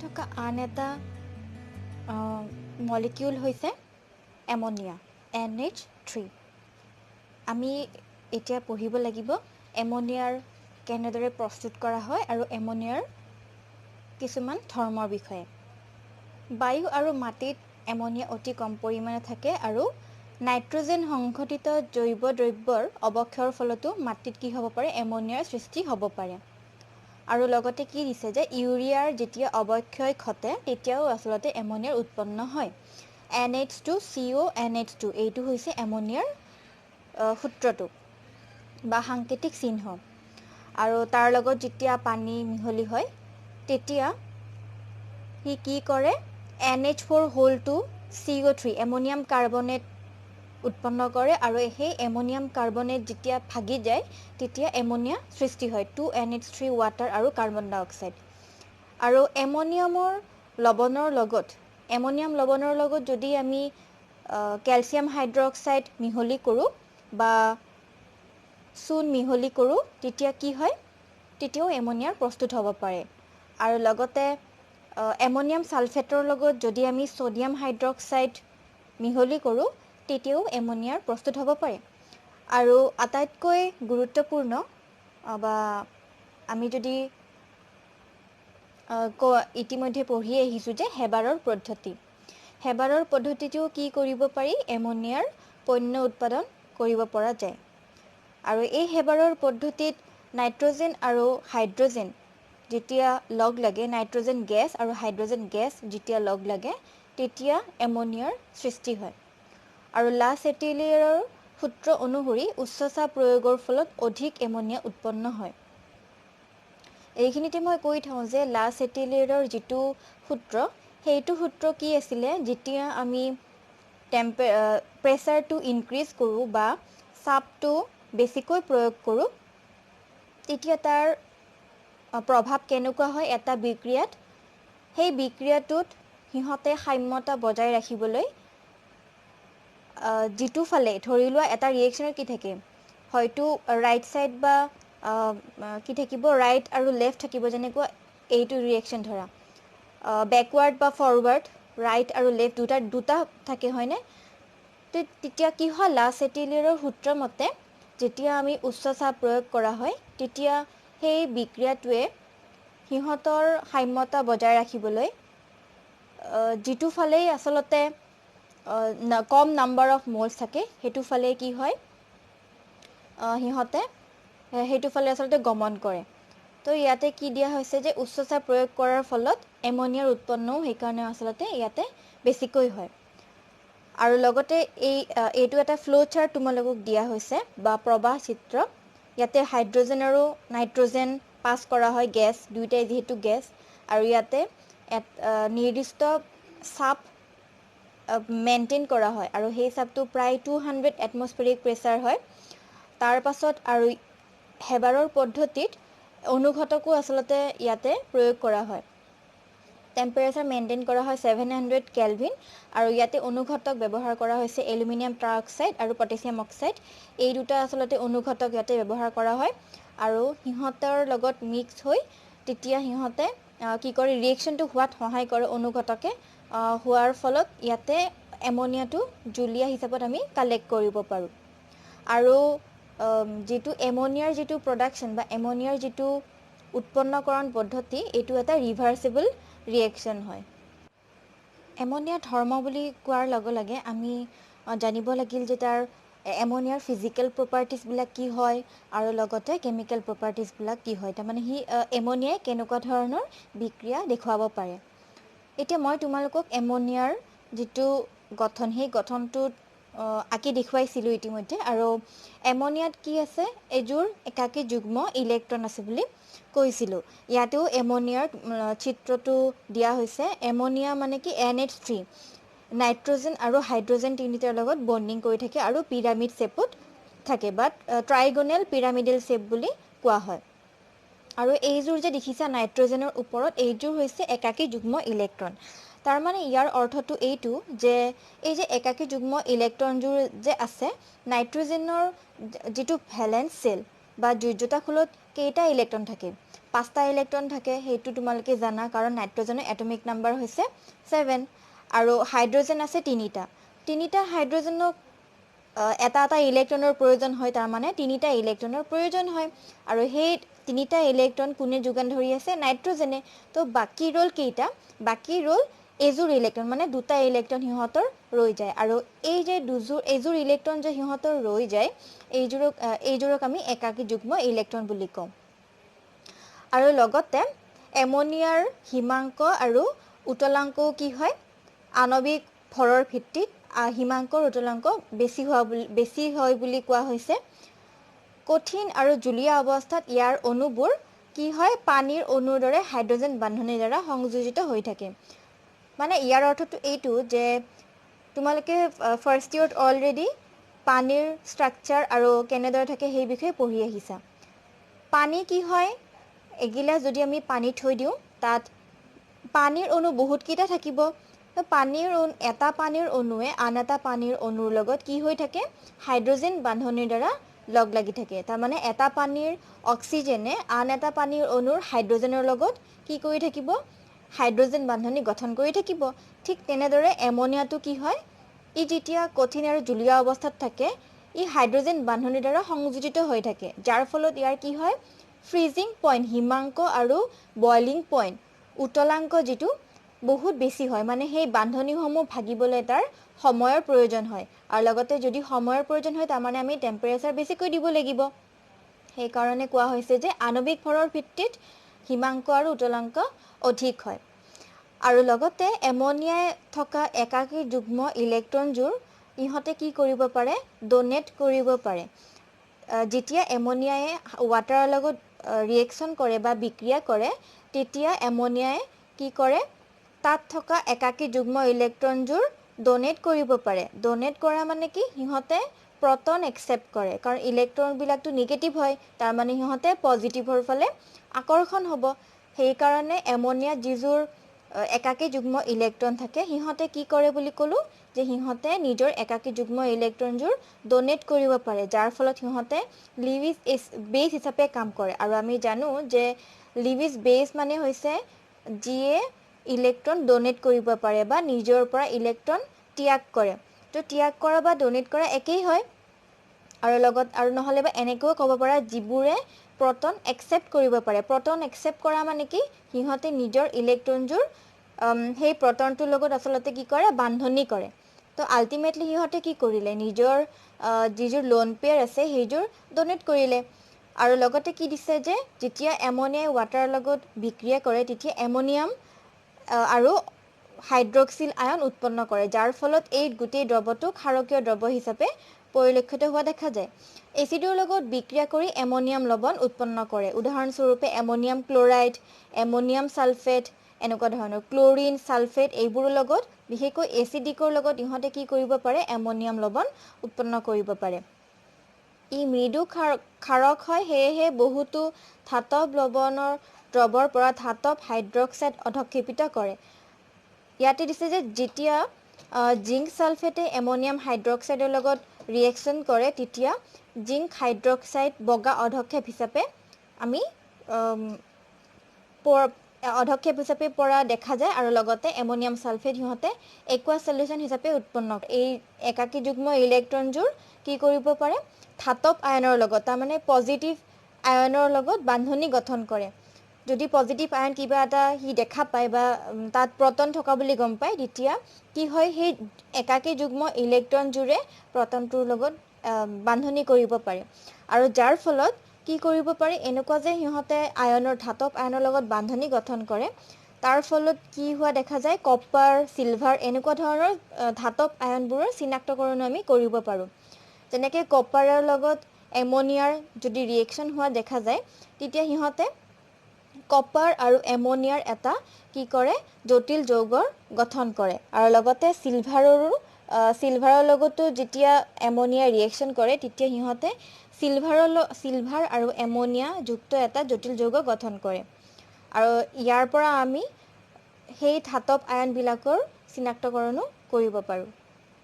থকা আন এটা মলিকিউল হৈছে এমনিয়া NH3 আমি এতিয়া পঢ়িব লাগিব এমনিয়াৰ কেনেদৰে প্ৰস্তুত কৰা হয় আৰু এমনিয়াৰ কিছুমান ধৰ্মৰ বিষয়ে বায়ু আৰু মাটিত এমনিয়া অতি কম পৰিমাণে থাকে আৰু নাইট্ৰজেন সংঘটিত জৈৱ দ্ৰব্যৰ অৱক্ষয়ৰ ফলতো মাটিত কি হ'ব পাৰে এমনিয়াৰ সৃষ্টি হ'ব পাৰে আৰু লগতে কি দিছে যে ইউৰিয়াৰ যেতিয়া অৱক্ষয় ঘটে তেতিয়াও আচলতে এমনিয়াৰ উৎপন্ন হয় NH2CO NH2 এইটো হৈছে এমনিয়াৰ সূত্ৰটো বা সাংকেতিক চিহ্ন আৰু তাৰ লগত যেতিয়া পানী মিহলি হয় তেতিয়া সি কি কৰে NH4 হোলটো CO3 এমনিয়াম কাৰ্বনেট উৎপন্ন কৰে আৰু সেই এমনিয়াম কাৰ্বনেট যেতিয়া ভাগি যায় তেতিয়া এমনিয়া সৃষ্টি হয় 2NH3 ৱাটাৰ আৰু কাৰ্বন ডাই অক্সাইড আৰু এমনিয়াম লৱণৰ লগত যদি আমি ক্যালসিয়াম হাইড্ৰক্সাইড মিহলি কৰোঁ বা চূণ মিহলি কৰোঁ তেতিয়া কি হয় তেতিয়াও এমনিয়াৰ প্ৰস্তুত হ'ব পাৰে আৰু লগতে এমনিয়াম সালফেটৰ লগত যদি আমি সোডিয়াম হাইড্ৰক্সাইড মিহলি কৰোঁ তেতিয়াও এমনিয়াৰ প্ৰস্তুত হ'ব পাৰে আৰু আটাইতকৈ গুৰুত্বপূৰ্ণ বা আমি যদি ইতিমধ্যে পঢ়ি আহিছোঁ যে হেবাৰৰ পদ্ধতিটো কি কৰিব পাৰি এমনিয়াৰ পণ্য উৎপাদন কৰিব পৰা যায় আৰু এই হেবাৰৰ পদ্ধতিত নাইট্ৰজেন আৰু হাইড্ৰজেন যেতিয়া লগ লাগে নাইট্ৰজেন গেছ আৰু হাইড্ৰজেন গেছ যেতিয়া লগ লাগে তেতিয়া এমনিয়াৰ সৃষ্টি হয় আৰু লাছ এটিলিয়াৰৰ সূত্ৰ অনুসৰি উচ্চ চাপ প্ৰয়োগৰ ফলত অধিক এমনিয়া উৎপন্ন হয় এইখিনিতে মই কৈ থওঁ যে লাছ এটিলিয়াৰৰ যিটো সূত্ৰ সেইটো সূত্ৰ কি আছিলে যেতিয়া আমি প্ৰেছাৰটো ইনক্ৰিজ কৰোঁ বা চাপটো বেছিকৈ প্ৰয়োগ কৰোঁ তেতিয়া তাৰ প্ৰভাৱ কেনেকুৱা হয় এটা বিক্ৰিয়াত সেই বিক্ৰিয়াটোত সিহঁতে সাম্যতা বজাই ৰাখিবলৈ যিটো ফালে ধৰি লোৱা এটা ৰিয়েকশ্যনৰ কি থাকে হয়তো ৰাইট সাইড বা কি থাকিব ৰাইট আৰু লেফট থাকিব যেনেকুৱা এইটো ৰিয়েকশ্যন ধৰা ব্যাকৱাৰ্ড বা ফৰৱাৰ্ড ৰাইট আৰু লেফট দুটা থাকে হয়নে তেতিয়া কি হয় লাছ এটিলিয়াৰৰ সূত্ৰ মতে যেতিয়া আমি উচ্চ চাপ প্ৰয়োগ কৰা হয় তেতিয়া সেই বিক্ৰিয়াটোৱে সিহঁতৰ সাম্যতা বজাই ৰাখিবলৈ যিটো ফালে আচলতে কম নাম্বাৰ অফ মোলছ থাকে সেইটো ফালে কি হয় সিহঁতে সেইটো ফালে আচলতে গমন কৰে তো ইয়াতে কি দিয়া হৈছে যে উচ্চ চাপ প্ৰয়োগ কৰাৰ ফলত এমনিয়াৰ উৎপন্নও সেইকাৰণে আচলতে ইয়াতে বেছিকৈ হয় আৰু লগতে এইটো এটা ফ্লো চাৰ্ট তোমালোকক দিয়া হৈছে বা প্ৰবাহ চিত্ৰ ইয়াতে হাইড্ৰজেন আৰু নাইট্ৰজেন পাছ কৰা হয় গেছ দুইটাই যেহেতু গেছ আৰু ইয়াতে নিৰ্দিষ্ট চাপ মেইনটেইন কৰা হয় আৰু সেই চাপটো প্ৰায় 200 এটমস্ফেৰিক প্ৰেছাৰ হয় তাৰ পাছত আৰু হেবাৰৰ পদ্ধতিত অনুঘটকো আচলতে ইয়াতে প্ৰয়োগ কৰা হয় টেম্পাৰেচাৰ মেইনটেইন কৰা হয় 700 কেলভিন আৰু ইয়াতে অনুঘটক ব্যৱহাৰ কৰা হৈছে এলুমিনিয়াম ট্ৰাইঅক্সাইড আৰু পটাছিয়াম অক্সাইড এই দুটা আচলতে অনুঘটক ইয়াতে ব্যৱহাৰ কৰা হয় আৰু সিহঁতৰ লগত মিক্স হৈ তেতিয়া সিহঁতে কি কৰে ৰিয়েকশ্যনটো হোৱাত সহায় কৰে অনুঘটকে হোৱাৰ ফলত ইয়াতে এমনিয়াটো জুলীয়া হিচাপত আমি কালেক্ট কৰিব পাৰোঁ আৰু যিটো এমনিয়াৰ যিটো প্ৰডাকশ্যন বা এমনিয়াৰ যিটো উৎপন্নকৰণ পদ্ধতি এইটো এটা ৰিভাৰ্চিবল ৰিয়েকশ্যন হয় এমনিয়াৰ ধৰ্ম বুলি কোৱাৰ লগে লগে আমি জানিব লাগিল যে তাৰ এমনিয়াৰ ফিজিকেল প্ৰপাৰ্টিজবিলাক কি হয় আৰু লগতে কেমিকেল প্ৰপাৰ্টিজবিলাক কি হয় তাৰমানে এমনিয়াই কেনেকুৱা ধৰণৰ বিক্ৰিয়া দেখুৱাব পাৰে এতিয়া মই তোমালোকক এমনিয়াৰ যিটো গঠন সেই গঠনটোত আঁকি দেখুৱাইছিলোঁ ইতিমধ্যে আৰু এমনিয়াত কি আছে এযোৰ একাকী যুগ্ম ইলেক্ট্ৰন আছে বুলি কৈছিলোঁ ইয়াতেও এমনিয়াৰ চিত্ৰটো দিয়া হৈছে এমনিয়া মানে কি NH3 নাইট্ৰজেন আৰু হাইড্ৰজেন তিনিটাৰ লগত বন্ডিং কৰি থাকে আৰু পিৰামিড শেপত থাকে বা ট্ৰাইগনেল পিৰামিডেল শেপ বুলি কোৱা হয় আৰু এইযোৰ যে দেখিছা নাইট্ৰজেনৰ ওপৰত এইযোৰ হৈছে একাকী যুগ্ম ইলেক্ট্ৰন তাৰমানে ইয়াৰ অৰ্থটো এইটো যে এই যে একাকী যুগ্ম ইলেক্ট্ৰনযোৰ যে আছে নাইট্ৰজেনৰ যিটো ভেলেন্স শেল বা যোজ্যতা খোলত কেইটা ইলেক্ট্ৰন থাকে 5টা ইলেক্ট্ৰন থাকে সেইটো তোমালোকে জানা কাৰণ নাইট্ৰজেনৰ এটমিক নাম্বাৰ হৈছে 7 আৰু হাইড্ৰজেন আছে 3টা হাইড্ৰজেনক এটা ইলেক্ট্ৰনৰ প্ৰয়োজন হয় তাৰ মানে 3টা ইলেক্ট্ৰনৰ প্ৰয়োজন হয় আৰু সেই 3টা ইলেক্ট্ৰন কোনে যোগান ধৰি আছে নাইট্ৰজেনে তো বাকি ৰল কেইটা বাকি ৰল এজোৰ ইলেক্ট্ৰন মানে 2টা ইলেক্ট্ৰন সিহঁতৰ ৰৈ যায় আৰু এই যে এজোৰ ইলেক্ট্ৰন যে সিহঁতৰ ৰৈ যায় এইজোৰক আমি একাকী যুগ্ম ইলেক্ট্ৰন বুলি কওঁ আৰু লগতে এমোনিয়াৰ হিমাংক আৰু উতলাংকও কি হয় আণৱিক ভৰৰ ভিত্তিত হিমাংকৰ উতলাংক বেছি হয় বুলি কোৱা হৈছে কঠিন আৰু জুলীয়া অৱস্থাত ইয়াৰ অণুবোৰ কি হয় পানীৰ অণুৰ দৰে হাইড্ৰজেন বান্ধনিৰ দ্বাৰা সংযোজিত হৈ থাকে মানে ইয়াৰ অৰ্থটো এইটো যে তোমালোকে ফাৰ্ষ্ট ইয়েৰত অলৰেডি পানীৰ ষ্ট্ৰাকচাৰ আৰু কেনেদৰে থাকে সেই বিষয়ে পঢ়ি আহিছা পানী কি হয় এগিলাস যদি আমি পানী থৈ দিওঁ তাত পানীৰ অণু বহুত কেইটা থাকিব তো এটা পানীৰ অণুৱে আন এটা পানীৰ অণুৰ লগত কি হৈ থাকে হাইড্ৰজেন বান্ধনিৰ দ্বাৰা লগ লাগি থাকে তাৰ মানে এটা পানীৰ অক্সিজেনে আন এটা পানীৰ অণুৰ হাইড্ৰজেনৰ লগত কি কৰি থাকিব হাইড্ৰজেন বান্ধনি গঠন কৰি থাকিব ঠিক তেনেদৰে এমোনিয়াটো কি হয় ই যেতিয়া কঠিন আৰু জুলীয়া অৱস্থাত থাকে ই হাইড্ৰজেন বান্ধনিৰ দ্বাৰা সংযোজিত হৈ থাকে যাৰ ফলত ইয়াৰ কি হয় ফ্ৰিজিং পইণ্ট হিমাংক আৰু বয়লিং পইণ্ট উতলাংক যেটো বহুত বেছি হয় মানে সেই বান্ধনিসমূহ ভাগিবলৈ তাৰ সময়ৰ প্ৰয়োজন হয় আৰু লগতে যদি সময়ৰ প্ৰয়োজন হয় তাৰ মানে আমি টেম্পাৰেচাৰ বেছিকৈ দিব লাগিব সেই কাৰণে কোৱা হৈছে যে আণৱিক ভৰৰ ভিত্তিত হিমাংক আৰু উতলাংক অধিক হয় আৰু লগতে এমোনিয়াই থকা একাকী যুগ্ম ইলেক্ট্ৰনজোৰ ইহঁতে কি কৰিব পাৰে ডোনেট কৰিব পাৰে যেতিয়া এমোনিয়াই ওৱাটাৰৰ লগত ৰিয়েকচন কৰে বা বিক্ৰিয়া কৰে তেতিয়া এমোনিয়াই কি কৰে তাত থকা একাকী যুগ্ম ইলেক্ট্ৰনজোৰ ডোনেট কৰিব পাৰে ডোনেট কৰা মানে কি সিহঁতে প্ৰটন একচেপ্ট কৰে কাৰণ ইলেক্ট্ৰনবিলাকটো নিগেটিভ হয় তাৰ মানে সিহঁতে পজিটিভৰ ফালে আকৰ্ষণ হ'ব সেই কাৰণে এমোনিয়া যিজোৰ একাকী যুগ্ম ইলেক্ট্ৰন থাকে সিহঁতে কি কৰে বুলি ক'লো যে সিহঁতে নিজৰ একাকী যুগ্ম ইলেক্ট্ৰনজোৰ ডোনেট কৰিব পাৰে যাৰ ফলত সিহঁতে লিভিছ বেছ হিচাপে কাম কৰে আৰু আমি জানো যে লিভিছ বেছ মানে হৈছে যিয়ে ইলেক্ট্ৰন ডোনেট কৰিব পাৰে বা নিজৰ পৰা ইলেক্ট্ৰন ত্যাগ কৰে তো ত্যাগ কৰা বা ডোনেট কৰা একেই হয় আৰু নহলে বা এনেকৈ ক'ব পাৰা যিবোৰে প্ৰটন একচেপ্ট কৰিব পাৰে প্ৰটন একচেপ্ট কৰা মানে কি সিহঁতে নিজৰ ইলেক্ট্ৰনজোৰ সেই প্ৰটনটোৰ লগত আসলতে কি কৰে বান্ধনি কৰে তো আলটিমেটলি সিহঁতে কি কৰিলে নিজৰ যিজোৰ লোন পেয়াৰ আছে সেইজোৰ ডোনেট কৰিলে আৰু লগতে কি দিছে যে যেতিয়া এমোনিয়াই ওৱাটাৰৰ লগত বিক্ৰিয়া কৰে তেতিয়া এমোনিয়াম আৰু হাইড্ৰক্সিল আয়ন উৎপন্ন কৰে যাৰ ফলত এই গোটেই দ্ৰৱটো ক্ষাৰকীয় দ্ৰৱ হিচাপে পৰিলক্ষিত হোৱা দেখা যায় এচিডৰ লগত বিক্ৰিয়া কৰি এমোনিয়াম লৱণ উৎপন্ন কৰে উদাহৰণস্বৰূপে এমোনিয়াম ক্লোৰাইড এমোনিয়াম সালফেট এনেকুৱা ধৰণৰ ক্লোৰিন সালফেট এইবোৰৰ লগত বিশেষকৈ এচিডিকৰ লগত ইহঁতে কি কৰিব পাৰে এমোনিয়াম লৱণ উৎপন্ন কৰিব পাৰে ই মৃদু ক্ষাৰক হয় সেয়েহে বহুতো ধাতৱ লৱণৰ দ্ৰৱৰ পৰা ধাতৱ হাইড্ৰক্সাইড অধক্ষেপিত কৰে ইয়াতে দিছে যে যেতিয়া জিংক সালফেটে এমোনিয়াম হাইড্ৰক্সাইডৰ লগত ৰিয়েকচন কৰে তেতিয়া জিংক হাইড্ৰক্সাইড বগা অধক্ষেপ হিচাপে আমি অধক্ষেপ হিচাপে পৰা দেখা যায় আৰু লগতে এমোনিয়াম সালফেট সিহঁতে একুৱাছ সলিউশন হিচাপে উৎপন্ন এই একাকী যুগ্ম ইলেক্ট্ৰনজোৰ কি কৰিব পাৰে ধাতৱ আয়নৰ লগত তাৰ মানে পজিটিভ আয়নৰ লগত বান্ধনি গঠন কৰে যদি পজিটিভ আয়ন কিবা এটা হি দেখা পায় বা তাত প্ৰটন থকা বুলি গম পায় তেতিয়া কি হয় সেই একাকী যুগ্ম ইলেক্ট্ৰনজোৰে প্ৰটনটোৰ লগত বান্ধনি কৰিব পাৰে আৰু যাৰ ফলত কি কৰিব পাৰে এনেকুৱা যে সিহঁতে আয়নৰ ধাতৱ আয়নৰ লগত বান্ধনি গঠন কৰে তাৰ ফলত কি হোৱা দেখা যায় কপাৰ সিলভাৰ এনেকুৱা ধৰণৰ ধাতৱ আয়নবোৰৰ চিনাক্তকৰণ আমি কৰিব পাৰো যেনেকৈ কপাৰৰ লগত এমোনিয়াৰ যদি ৰিয়েকচন হোৱা দেখা যায় তেতিয়া সিহঁতে কপাৰ আৰু এমোনিয়াৰ এটা কি কৰে জটিল যৌগৰ গঠন কৰে আৰু লগতে সিলভাৰৰ লগতো যেতিয়া এমোনিয়া ৰিয়েকচন কৰে তেতিয়া সিহঁতে সিলভাৰ আৰু এমোনিয়া যুক্ত এটা জটিল যৌগ গঠন কৰে আৰু ইয়াৰ পৰা আমি সেই ধাতৱ আয়নবিলাকৰ চিনাক্তকৰণো কৰিব পাৰোঁ